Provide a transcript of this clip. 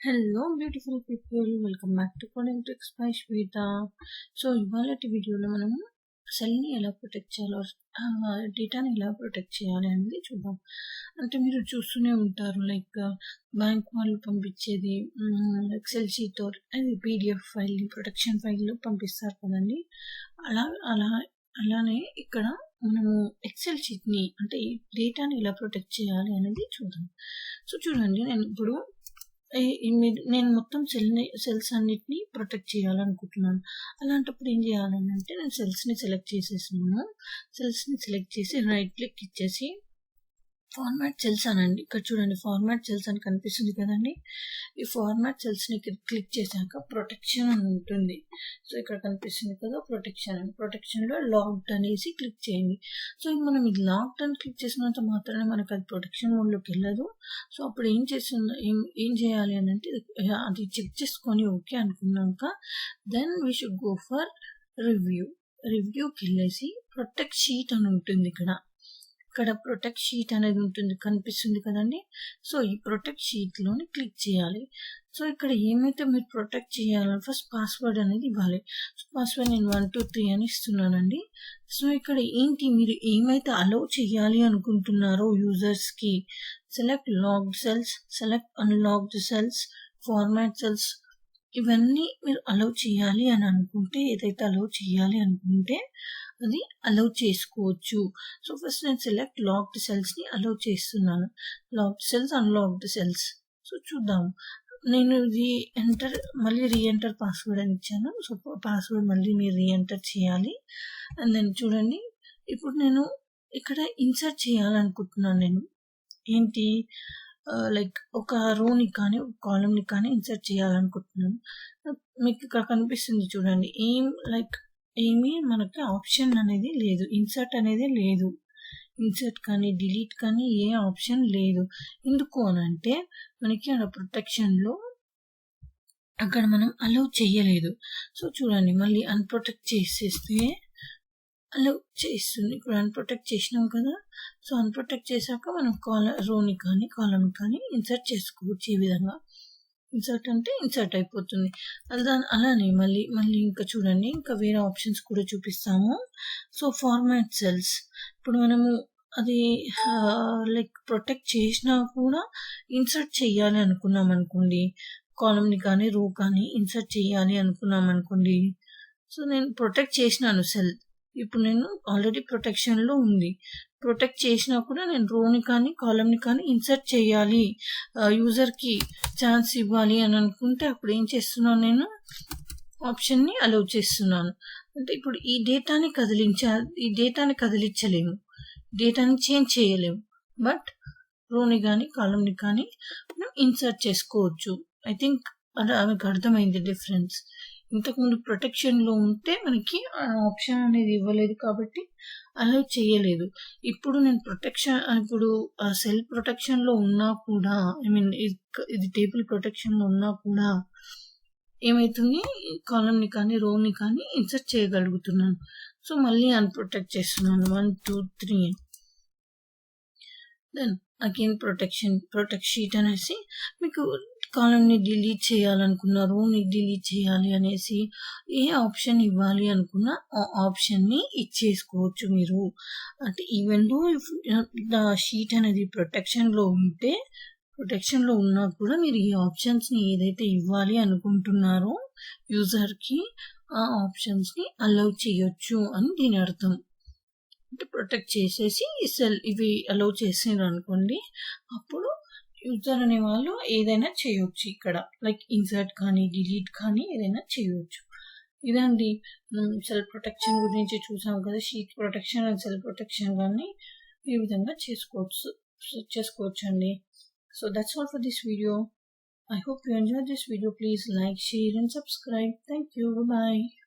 Hello, beautiful people. Welcome back to Coding Tricks by Swetha. So ఇవాళ వీడియోలో మనం సెల్ని ఎలా ప్రొటెక్ట్ చేయాలో డేటాని ఎలా ప్రొటెక్ట్ చేయాలి అనేది చూద్దాం. అంటే మీరు చూస్తూనే ఉంటారు లైక్ బ్యాంక్ వాళ్ళు పంపించేది ఎక్సెల్ షీట్ అది పీడిఎఫ్ ఫైల్ ప్రొటెక్షన్ ఫైల్ పంపిస్తారు కదండి. అలానే ఇక్కడ మనము ఎక్సెల్ షీట్ని అంటే ఈ డేటాని ఎలా ప్రొటెక్ట్ చేయాలి అనేది చూద్దాం. సో చూడండి, నేను మొత్తం సెల్స్ అన్నిటిని ప్రొటెక్ట్ చేయాలనుకుంటున్నాను. అలాంటప్పుడు ఏం చేయాలని అంటే నేను సెల్స్ని సెలెక్ట్ చేసేసాను. సెల్స్ని సెలెక్ట్ చేసి రైట్ క్లిక్ ఇచ్చేసి ఫార్మాట్ సెల్స్ అనండి. ఇక్కడ చూడండి, ఫార్మాట్ సెల్స్ అని కనిపిస్తుంది కదండి. ఈ ఫార్మాట్ సెల్స్ని క్లిక్ చేశాక ప్రొటెక్షన్ అని ఉంటుంది. సో ఇక్కడ కనిపిస్తుంది కదా ప్రొటెక్షన్లో లాక్డ్ అనేసి క్లిక్ చేయండి. సో మనం ఇది లాక్డ్ అని క్లిక్ చేసినంత మాత్రమే మనకు అది ప్రొటెక్షన్ మోడ్లోకి వెళ్ళదు. సో అప్పుడు ఏం చేయాలి అని అంటే అది చెక్ చేసుకొని ఓకే అనుకున్నాక then we should go for రివ్యూకి వెళ్ళేసి ప్రొటెక్ట్ షీట్ అని ఉంటుంది. ఇక్కడ ప్రొటెక్ట్ షీట్ అనేది ఉంటుంది, కనిపిస్తుంది కదండి. సో ఈ ప్రొటెక్ట్ షీట్లోని క్లిక్ చేయాలి. సో ఇక్కడ ఏమైతే మీరు ప్రొటెక్ట్ చేయాలని ఫస్ట్ పాస్వర్డ్ అనేది ఇవ్వాలి. సో పాస్వర్డ్ నేను 1 2 3 అని ఇస్తున్నానండి. సో ఇక్కడ ఏంటి, మీరు ఏమైతే అలౌ చేయాలి అనుకుంటున్నారో యూజర్స్కి select locked cells, select unlocked cells, format cells, ఇవన్నీ మీరు అలౌ చేయాలి అని అనుకుంటే, ఏదైతే అలౌ చేయాలి అనుకుంటే అది అలౌ చేసుకోవచ్చు. సో ఫస్ట్ నేను సెలెక్ట్ లాక్డ్ సెల్స్ని అలౌ చేస్తున్నాను. Locked cells, unlocked cells. So చూద్దాం, నేను ఇది మళ్ళీ రీఎంటర్ పాస్వర్డ్ అని ఇచ్చాను. సో పాస్వర్డ్ మళ్ళీ మీరు రీఎంటర్ చేయాలి. అండ్ దెన్ చూడండి, ఇప్పుడు నేను ఇక్కడ ఇన్సర్ట్ చేయాలనుకుంటున్నాను. నేను ఏంటి లైక్ ఒక రోని కానీ ఒక కాలమ్ని కానీ ఇన్సర్ట్ చేయాలనుకుంటున్నాను. మీకు ఇక్కడ కనిపిస్తుంది చూడండి, ఏమీ మనకి ఆప్షన్ అనేది లేదు, ఇన్సర్ట్ అనేది లేదు. ఇన్సర్ట్ కానీ డిలీట్ కానీ ఏ ఆప్షన్ లేదు. ఎందుకు అని అంటే మనకి అక్కడ ప్రొటెక్షన్లో అక్కడ మనం అలౌ చేయలేదు. సో చూడండి, మళ్ళీ అన్ప్రొటెక్ట్ చేసేస్తే అలౌ చేస్తుంది. ఇప్పుడు అన్ప్రొటెక్ట్ చేసినాం కదా. సో అన్ప్రొటెక్ట్ చేశాక మనం రోని కానీ కాలం కానీ ఇన్సర్ట్ చేసుకోవచ్చు. ఈ విధంగా ఇన్సర్ట్ అంటే ఇన్సర్ట్ అయిపోతుంది. అలానే మళ్ళీ ఇంకా చూడండి, ఇంకా వేరే ఆప్షన్స్ కూడా చూపిస్తాము. సో ఫార్మాట్ సెల్స్, ఇప్పుడు మనము అది లైక్ ప్రొటెక్ట్ చేసినా కూడా ఇన్సర్ట్ చేయాలి అనుకున్నాం అనుకోండి, కాలమ్ని కానీ రో కానీ ఇన్సర్ట్ చేయాలి అనుకున్నాం అనుకోండి. సో నేను ప్రొటెక్ట్ చేసినాను సెల్, ఇప్పుడు నేను ఆల్రెడీ ప్రొటెక్షన్లో ఉంది. ప్రొటెక్ట్ చేసినా కూడా నేను రోని కానీ కాలమ్ని కానీ ఇన్సర్ట్ చేయాలి, యూజర్కి ఛాన్స్ ఇవ్వాలి అని అనుకుంటే అప్పుడు ఏం చేస్తున్నాను, నేను ఆప్షన్ని అలౌ చేస్తున్నాను. అంటే ఇప్పుడు ఈ డేటాని కదిలించలేము, డేటాని చేంజ్ చేయలేము, బట్ రోని కానీ కాలమ్ని కానీ మనం ఇన్సర్ట్ చేసుకోవచ్చు. ఐ థింక్ ఆమెకు అర్థమైంది డిఫరెన్స్. ఇంతకుముందు ప్రొటెక్షన్లో ఉంటే మనకి ఆప్షన్ అనేది ఇవ్వలేదు కాబట్టి అలౌ చేయలేదు. ఇప్పుడు నేను ఇప్పుడు సెల్ ప్రొటెక్షన్లో ఉన్నా కూడా, ఇది టేబుల్ ప్రొటెక్షన్లో ఉన్నా కూడా ఏమవుతుంది, కాలమ్ని కానీ రోని కానీ ఇన్సర్ట్ చేయగలుగుతున్నాను. సో మళ్ళీ అన్ప్రొటెక్ట్ చేస్తున్నాను 1 2 3. దెన్ అగైన్ ప్రొటెక్ట్ షీట్ అనేసి మీకు కాలమ్ని డిలీట్ చేయాలనుకున్నా, రోని డిలీట్ చేయాలి అనేసి ఏ ఆప్షన్ ఇవ్వాలి అనుకున్నా ఆ ఆప్షన్ని ఇచ్చేసుకోవచ్చు మీరు. అంటే ఈవెన్ దో షీట్ అనేది ప్రొటెక్షన్లో ఉన్నా కూడా మీరు ఈ ఆప్షన్స్ని ఏదైతే ఇవ్వాలి అనుకుంటున్నారో యూజర్కి ఆ ఆప్షన్స్ని అలౌ చేయొచ్చు అని దీని అర్థం. అంటే ప్రొటెక్ట్ చేసేసి ఇవి అలౌ చేసారు అనుకోండి, అప్పుడు యూజర్ అనే వాళ్ళు ఏదైనా చేయొచ్చు. ఇక్కడ లైక్ ఇన్సర్ట్ కానీ డిలీట్ కానీ ఏదైనా చేయొచ్చు. ఇదండి సెల్ ప్రొటెక్షన్ గురించి చూసాం కదా. Sheet protection and cell protection కానీ ఈ విధంగా చేసుకోవచ్చు అండి. So that's all for this video. I hope you enjoyed this video. Please like, share and subscribe. Thank you. Bye-bye.